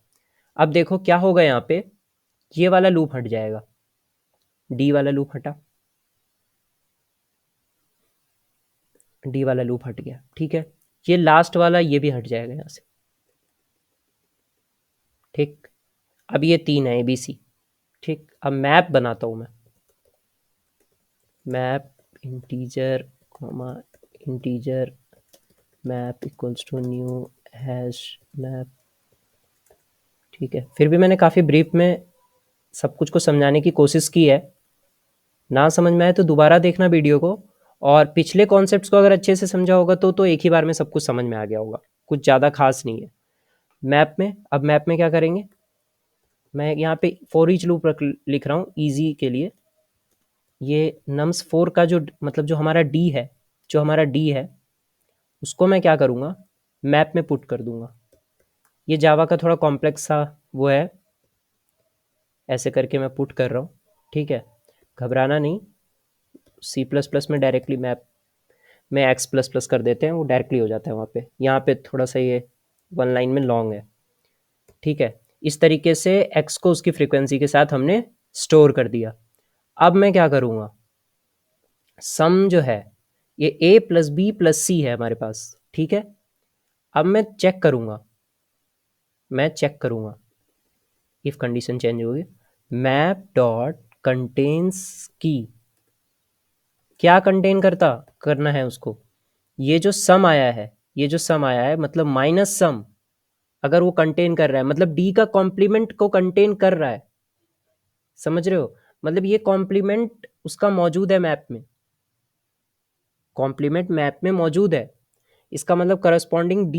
अब देखो क्या होगा यहाँ पे, ये वाला लूप हट जाएगा, डी वाला लूप हटा, डी वाला लूप हट गया, ठीक है। ये लास्ट वाला ये भी हट जाएगा यहाँ से, ठीक। अब ये 3 है ABC, ठीक। अब मैप बनाता हूँ मैं, map integer comma integer map equals to new hash map, ठीक है। फिर भी मैंने काफ़ी ब्रीफ में सब कुछ को समझाने की कोशिश की है। ना समझ में आए तो दोबारा देखना वीडियो को, और पिछले कॉन्सेप्ट्स को अगर अच्छे से समझा होगा तो एक ही बार में सब कुछ समझ में आ गया होगा। कुछ ज़्यादा खास नहीं है। मैप में, अब मैप में क्या करेंगे, मैं यहाँ पे फॉर ईच लूप लिख रहा हूँ ईजी के लिए। ये नम्स 4 का जो मतलब जो हमारा डी है, जो हमारा डी है उसको मैं क्या करूँगा, मैप में पुट कर दूंगा। ये जावा का थोड़ा कॉम्प्लेक्स सा वो है, ऐसे करके मैं पुट कर रहा हूँ। ठीक है, घबराना नहीं। सी प्लस प्लस में डायरेक्टली मैप में एक्स प्लस प्लस कर देते हैं, वो डायरेक्टली हो जाता है वहाँ पे। यहाँ पे थोड़ा सा ये वन लाइन में लॉन्ग है। ठीक है, इस तरीके से एक्स को उसकी फ्रीक्वेंसी के साथ हमने स्टोर कर दिया। अब मैं क्या करूँगा, सम जो है ये ए प्लस बी प्लस सी है हमारे पास। ठीक है, अब मैं चेक करूँगा, मैं चेक करूँगा इफ कंडीशन चेंज होगी। मैप डॉट कंटेन्स की, क्या कंटेन करना है उसको, ये जो सम आया है, ये जो सम आया है मतलब माइनस सम, अगर वो कंटेन कर रहा है मतलब डी का कॉम्प्लीमेंट को कंटेन कर रहा है। समझ रहे हो, मतलब ये कॉम्प्लीमेंट उसका मौजूद है मैप में, कॉम्प्लीमेंट मैप में मौजूद है। इसका मतलब करस्पॉन्डिंग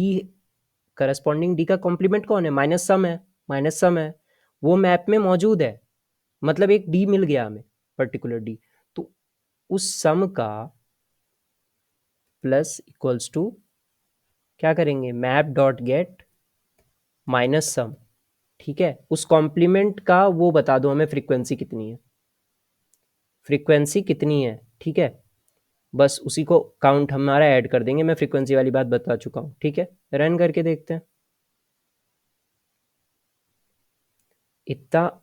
डी का कॉम्प्लीमेंट कौन है, माइनस सम है, माइनस सम है, वो मैप में मौजूद है। मतलब एक डी मिल गया हमें, पर्टिकुलर डी। तो उस सम का प्लस इक्वल्स टू क्या करेंगे, map dot get minus sum. ठीक है, उस कॉम्प्लीमेंट का वो बता दो हमें फ्रीक्वेंसी कितनी है, फ्रीक्वेंसी कितनी है। ठीक है, बस उसी को काउंट हमारा ऐड कर देंगे। मैं फ्रीक्वेंसी वाली बात बता चुका हूँ। ठीक है, रन करके देखते हैं। इतना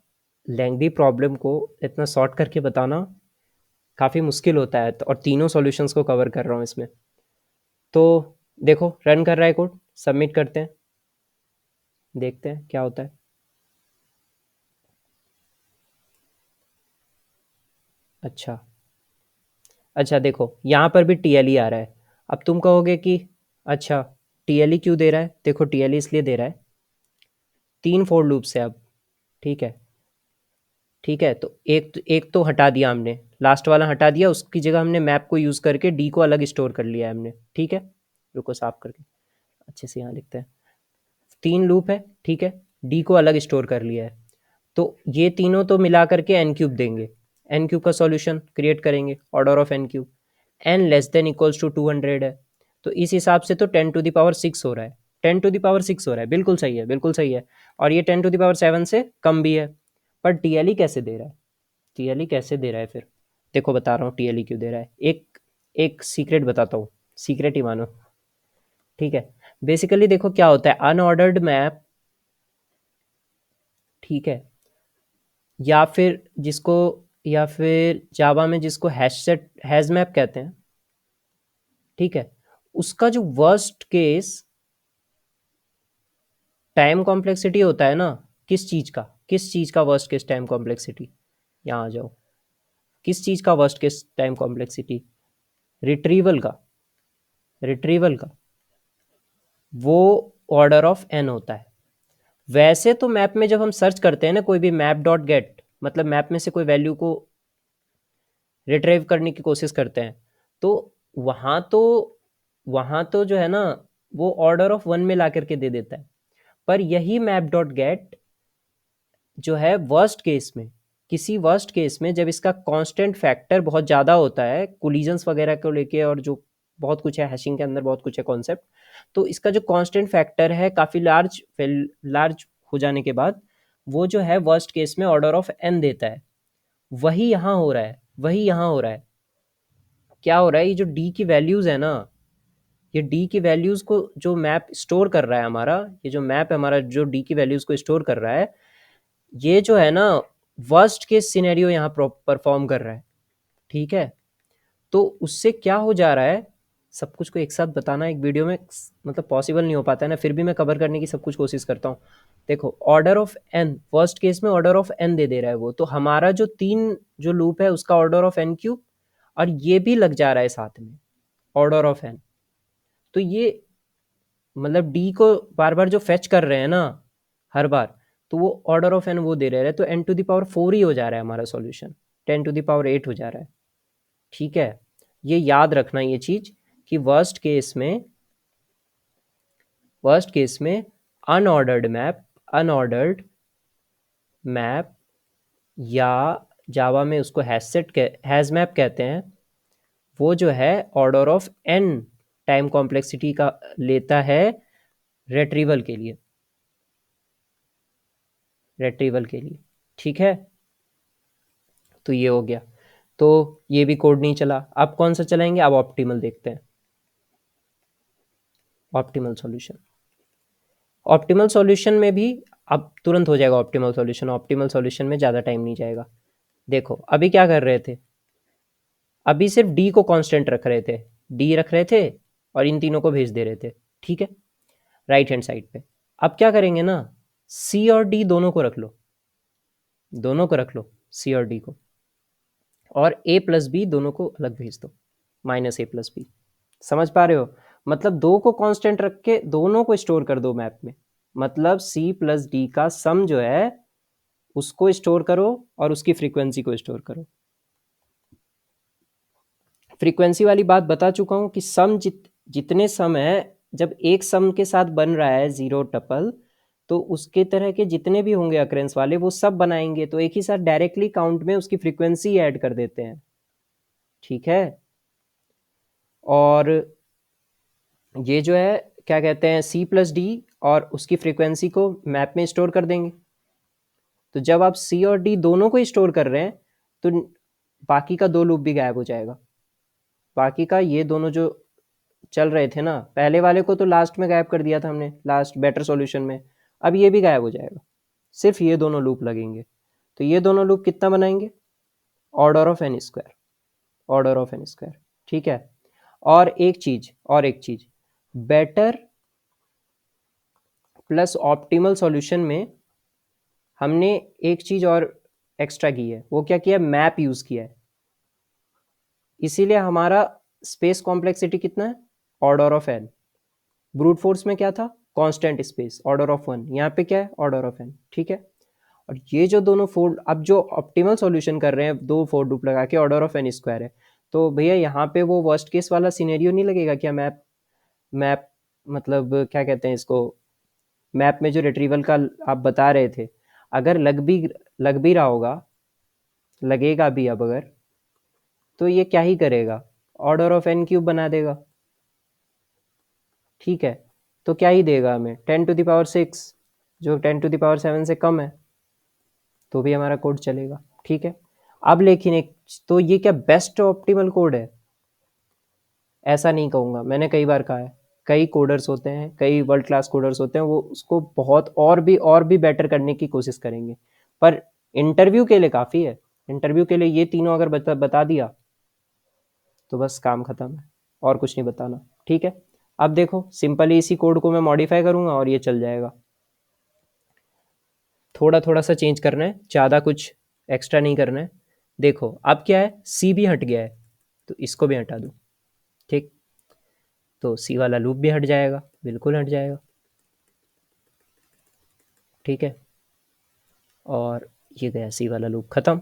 लेंथी प्रॉब्लम को इतना शॉर्ट करके बताना काफ़ी मुश्किल होता है, और तीनों सॉल्यूशंस को कवर कर रहा हूँ इसमें। तो देखो रन कर रहा है कोड, सबमिट करते हैं, देखते हैं क्या होता है। अच्छा, अच्छा देखो यहाँ पर भी टी आ रहा है। अब तुम कहोगे कि अच्छा टी क्यों दे रहा है, देखो टी इसलिए दे रहा है, 3 फोर लूप्स है अब। ठीक है, ठीक है, तो एक तो हटा दिया हमने, लास्ट वाला हटा दिया, उसकी जगह हमने मैप को यूज़ करके डी को अलग स्टोर कर लिया है हमने। ठीक है, रुको साफ करके अच्छे से यहाँ लिखते हैं। 3 लूप है, ठीक है, डी को अलग स्टोर कर लिया है। तो ये तीनों तो मिला करके एन क्यूब देंगे। एन क्यूब का सॉल्यूशन क्रिएट करेंगे, order of N cube, N less than equals to 200 है। तो इस हिसाब से तो 10⁶ हो रहा है, 10⁶ हो रहा है, बिल्कुल सही है, बिल्कुल सही है। और ये 10⁻7 से कम भी है। पर टी कैसे दे रहा है, टी कैसे दे रहा है फिर, देखो बता रहा हूँ टी क्यों दे रहा है। एक एक सीक्रेट बताता हूँ, सीक्रेट ही मानो। ठीक है, बेसिकली देखो क्या होता है, अनऑर्डर्ड मैप, ठीक है, या फिर जिसको, या फिर जावा में जिसको हैश मैप कहते हैं। ठीक है, उसका जो वर्स्ट केस टाइम कॉम्प्लेक्सिटी होता है ना, किस चीज का वर्स्ट केस टाइम कॉम्प्लेक्सिटी, यहाँ आ जाओ, किस चीज का worst case time complexity, retrieval का, रिट्रीवल का, वो ऑर्डर ऑफ एन होता है। वैसे तो मैप में जब हम सर्च करते हैं ना, कोई भी मैप डॉट गेट, मतलब मैप में से कोई वैल्यू को रिट्रीव करने की कोशिश करते हैं, तो वहाँ तो वहाँ तो जो है ना, वो ऑर्डर ऑफ 1 में ला करके दे देता है। पर यही मैप डॉट गेट जो है वर्स्ट केस में, किसी वर्स्ट केस में जब इसका कांस्टेंट फैक्टर बहुत ज़्यादा होता है कोलिजन्स वगैरह को लेके, और जो बहुत कुछ है हैशिंग के अंदर, बहुत कुछ है कॉन्सेप्ट, तो इसका जो कांस्टेंट फैक्टर है काफ़ी लार्ज हो जाने के बाद, वो जो है वर्स्ट केस में ऑर्डर ऑफ एन देता है। वही यहाँ हो रहा है, वही यहाँ हो रहा है। क्या हो रहा है, ये जो डी की वैल्यूज़ है ना, ये डी की वैल्यूज़ को जो मैप स्टोर कर रहा है हमारा, ये जो मैप है हमारा जो डी की वैल्यूज़ को स्टोर कर रहा है, ये जो है ना वर्स्ट केस सिनेरियो यहाँ परफॉर्म कर रहा है। ठीक है, तो उससे क्या हो जा रहा है, सब कुछ को एक साथ बताना एक वीडियो में मतलब पॉसिबल नहीं हो पाता है ना, फिर भी मैं कवर करने की सब कुछ कोशिश करता हूँ। देखो order of N, first case में ऑर्डर ऑफ एन दे रहा है वो, तो हमारा जो 3 जो लूप है उसका ऑर्डर ऑफ एन क्यूब, और ये भी लग जा रहा है साथ में ऑर्डर ऑफ एन। तो ये मतलब डी को बार बार जो फेच कर रहे हैं ना हर बार, तो वो ऑर्डर ऑफ एन वो दे रहे हैं, तो n टू द पावर 4 ही हो जा रहा है हमारा सॉल्यूशन, 10 टू द पावर 8 हो जा रहा है। ठीक है, ये याद रखना ये चीज कि वर्स्ट केस में अनऑर्डर्ड मैप या जावा में उसको हैज मैप कहते हैं, वो जो है order of n time complexity का लेता है रेट्रीवल के लिए। ठीक है, तो ये हो गया। तो ये भी कोड नहीं चला। अब कौन सा चलाएंगे? अब ऑप्टिमल देखते हैं, ऑप्टिमल सॉल्यूशन। ऑप्टिमल सॉल्यूशन में भी अब तुरंत हो जाएगा ऑप्टिमल सॉल्यूशन में ज़्यादा टाइम नहीं जाएगा। देखो अभी क्या कर रहे थे, अभी सिर्फ डी को कांस्टेंट रख रहे थे, डी रख रहे थे और इन तीनों को भेज दे रहे थे। ठीक है, राइट हैंड साइड पे। अब क्या करेंगे ना, सी और डी दोनों को रख लो सी और डी को, और ए प्लस बी दोनों को अलग भेज दो, माइनस ए प्लस बी। समझ पा रहे हो? मतलब दो को कांस्टेंट रख के दोनों को स्टोर कर दो मैप में। मतलब सी प्लस डी का सम जो है उसको स्टोर करो और उसकी फ्रीक्वेंसी को स्टोर करो। फ्रीक्वेंसी वाली बात बता चुका हूं कि जितने सम है, जब एक सम के साथ बन रहा है जीरो टपल, तो उसके तरह के जितने भी होंगे अक्रेंस वाले वो सब बनाएंगे, तो एक ही साथ डायरेक्टली काउंट में उसकी फ्रीक्वेंसी ऐड कर देते हैं। ठीक है, और ये जो है क्या कहते हैं, सी प्लस डी और उसकी फ्रीक्वेंसी को मैप में स्टोर कर देंगे। तो जब आप सी और डी दोनों को स्टोर कर रहे हैं तो बाकी का दो लूप भी गायब हो जाएगा। बाकी का ये दोनों जो चल रहे थे ना, पहले वाले को तो लास्ट में गायब कर दिया था हमने, लास्ट बेटर सॉल्यूशन में। अब ये भी गायब हो जाएगा, सिर्फ ये दोनों लूप लगेंगे। तो ये दोनों लूप कितना बनाएंगे? Order of N square. ठीक है, और एक चीज बेटर प्लस ऑप्टिमल सॉल्यूशन में हमने एक चीज और एक्स्ट्रा की है। वो क्या किया? मैप यूज किया है। इसीलिए हमारा स्पेस कॉम्प्लेक्सिटी कितना है? Order of N. Brute force में क्या था? Constant space, order of one. यहाँ पे क्या है? Order of N. ठीक है, और ये जो दोनों फोर, अब जो ऑप्टिमल सॉल्यूशन कर रहे हैं दो फोर लूप लगा के, ऑर्डर ऑफ एन स्क्वायर है। तो भैया यहाँ पे वो वर्स्ट केस वाला सिनेरियो नहीं लगेगा क्या? मैप मैप मतलब क्या कहते हैं इसको, मैप में जो रिट्रीवल का आप बता रहे थे, अगर लग भी रहा होगा, लगेगा भी अब अगर, तो ये क्या ही करेगा? ऑर्डर ऑफ एन क्यूब बना देगा। ठीक है, तो क्या ही देगा हमें? 10⁶, जो 10�7 से कम है, तो भी हमारा कोड चलेगा। ठीक है, अब लेकिन एक, तो ये क्या बेस्ट ऑप्टिमल कोड है? ऐसा नहीं कहूँगा, मैंने कई बार कहा है, कई कोडर्स होते हैं, कई वर्ल्ड क्लास कोडर्स होते हैं, वो उसको बहुत और भी बेटर करने की कोशिश करेंगे, पर इंटरव्यू के लिए काफ़ी है। इंटरव्यू के लिए ये तीनों अगर बता दिया तो बस काम खत्म है, और कुछ नहीं बताना। ठीक है, अब देखो सिंपली इसी कोड को मैं मॉडिफाई करूँगा और ये चल जाएगा। थोड़ा थोड़ा सा चेंज करना है, ज़्यादा कुछ एक्स्ट्रा नहीं करना है। देखो अब क्या है, सी भी हट गया है, तो इसको भी हटा दूँ। ठीक, तो सी वाला लूप भी हट जाएगा, बिल्कुल हट जाएगा। ठीक है, और ये गया सी वाला लूप ख़त्म।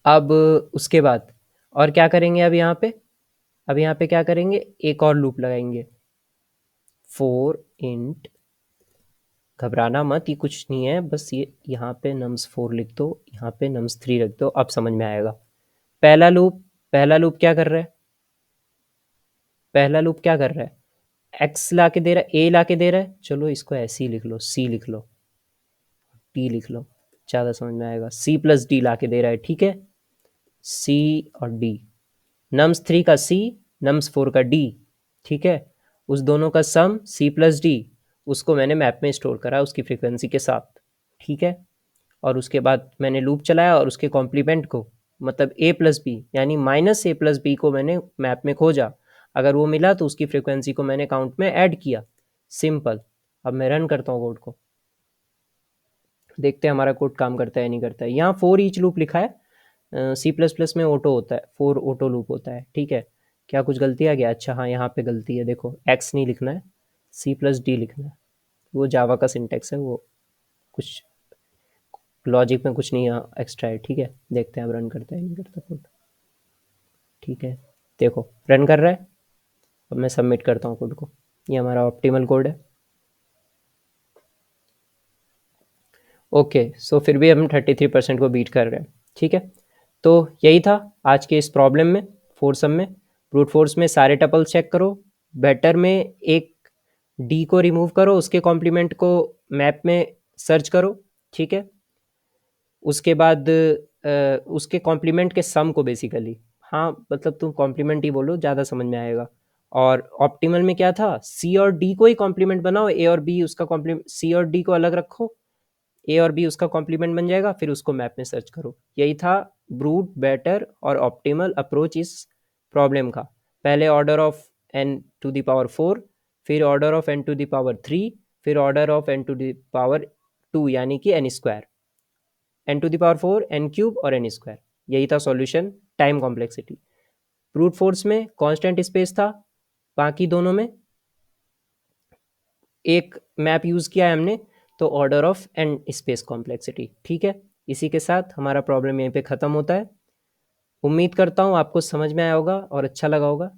अब उसके बाद और क्या करेंगे? अब यहाँ पे क्या करेंगे? एक और लूप लगाएंगे, फोर इंट, घबराना मत, ये कुछ नहीं है, बस ये यहाँ पे नम्स 4 लिख दो, यहाँ पे नम्स 3 रख दो, अब समझ में आएगा। पहला लूप पहला लूप क्या कर रहा है? पहला लूप क्या कर रहा है? एक्स ला के दे रहा है, ए ला के दे रहा है, चलो इसको ऐसे ही लिख लो, सी लिख लो, डी लिख लो, ज़्यादा समझ में आएगा। सी प्लस डी ला के दे रहा है। ठीक है, सी और डी, नम्स 3 का सी, नम्स 4 का डी। ठीक है, उस दोनों का सम सी प्लस डी, उसको मैंने मैप में स्टोर करा उसकी फ्रीक्वेंसी के साथ। ठीक है, और उसके बाद मैंने लूप चलाया और उसके कॉम्प्लीमेंट को, मतलब ए प्लस बी यानी माइनस ए प्लस बी को मैंने मैप में खोजा। अगर वो मिला तो उसकी फ्रीक्वेंसी को मैंने काउंट में ऐड किया। सिंपल। अब मैं रन करता हूँ कोड को, देखते हैं हमारा कोड काम करता है नहीं करता है। यहाँ फोर ईच लूप लिखा है, सी प्लस प्लस में ऑटो होता है, फोर ऑटो लूप होता है। ठीक है, क्या कुछ गलती आ गया? अच्छा हाँ, यहाँ पे गलती है, देखो एक्स नहीं लिखना है, सी प्लस डी लिखना है। वो जावा का सिंटेक्स है, वो कुछ लॉजिक में कुछ नहीं एक्स्ट्रा है, ठीक है। देखते हैं अब रन करता है नहीं करता कोड। ठीक है, देखो रन कर रहा है। अब मैं सबमिट करता हूँ कोड को। ये हमारा ऑप्टिमल कोड है। ओके, सो फिर भी हम 33% को बीट कर रहे हैं, ठीक है। तो यही था आज के इस प्रॉब्लम में, फोरसम में। ब्रूट फोर्स में सारे टपल चेक करो, बेटर में एक डी को रिमूव करो, उसके कॉम्प्लीमेंट को मैप में सर्च करो, ठीक है। उसके बाद उसके कॉम्प्लीमेंट के सम को बेसिकली, हाँ मतलब तुम कॉम्प्लीमेंट ही बोलो, ज़्यादा समझ में आएगा। और ऑप्टिमल में क्या था, सी और डी को ही कॉम्प्लीमेंट बनाओ, ए और बी उसका कॉम्प्लीमेंट, सी और डी को अलग रखो, ए और बी उसका कॉम्प्लीमेंट बन जाएगा, फिर उसको मैप में सर्च करो। यही था ब्रूट, बेटर और ऑप्टिमल अप्रोच इस प्रॉब्लम का। पहले order of N to the power 4, फिर order of N to the power 3, फिर order of N to the power 2 यानी कि N square, N to the power 4, N cube और एन स्क्वायर। यही था solution time complexity. Brute force में कांस्टेंट स्पेस था, बाकी दोनों में एक मैप यूज़ किया है हमने, तो order of N space complexity, ठीक है। इसी के साथ हमारा प्रॉब्लम यहीं पे ख़त्म होता है। उम्मीद करता हूँ आपको समझ में आया होगा और अच्छा लगा होगा।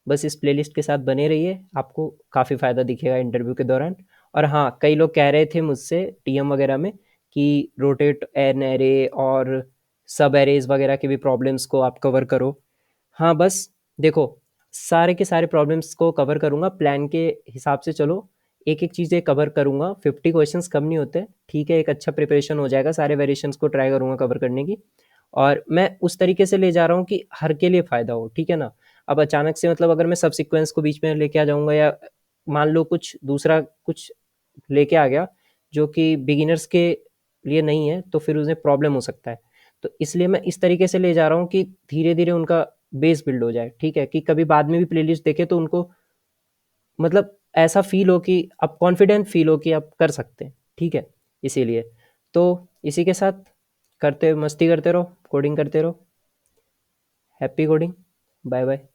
बस इस प्लेलिस्ट के साथ बने रहिए, आपको काफ़ी फ़ायदा दिखेगा इंटरव्यू के दौरान। और हाँ, कई लोग कह रहे थे मुझसे टीएम वगैरह में कि रोटेट एन एरे और सब एरेज वगैरह के भी प्रॉब्लम्स को आप कवर करो। हाँ, बस देखो, सारे के सारे प्रॉब्लम्स को कवर करूँगा प्लान के हिसाब से। चलो एक एक चीज़ें कवर करूँगा, 50 क्वेश्चंस कम नहीं होते, ठीक है। एक अच्छा प्रिपरेशन हो जाएगा, सारे वेरिएशंस को ट्राई करूँगा कवर करने की। और मैं उस तरीके से ले जा रहा हूँ कि हर के लिए फ़ायदा हो, ठीक है ना। अब अचानक से मतलब अगर मैं सब सीक्वेंस को बीच में लेके आ जाऊँगा, या मान लो कुछ दूसरा कुछ लेके आ गया जो कि बिगिनर्स के लिए नहीं है, तो फिर उन्हें प्रॉब्लम हो सकता है। तो इसलिए मैं इस तरीके से ले जा रहा हूँ कि धीरे धीरे उनका बेस बिल्ड हो जाए, ठीक है। कि कभी बाद में भी प्लेलिस्ट देखे तो उनको मतलब ऐसा फील हो कि आप कॉन्फिडेंट फील हो कि आप कर सकते हैं, ठीक है। इसीलिए तो इसी के साथ करते मस्ती करते रहो, कोडिंग करते रहो। Happy coding, bye bye.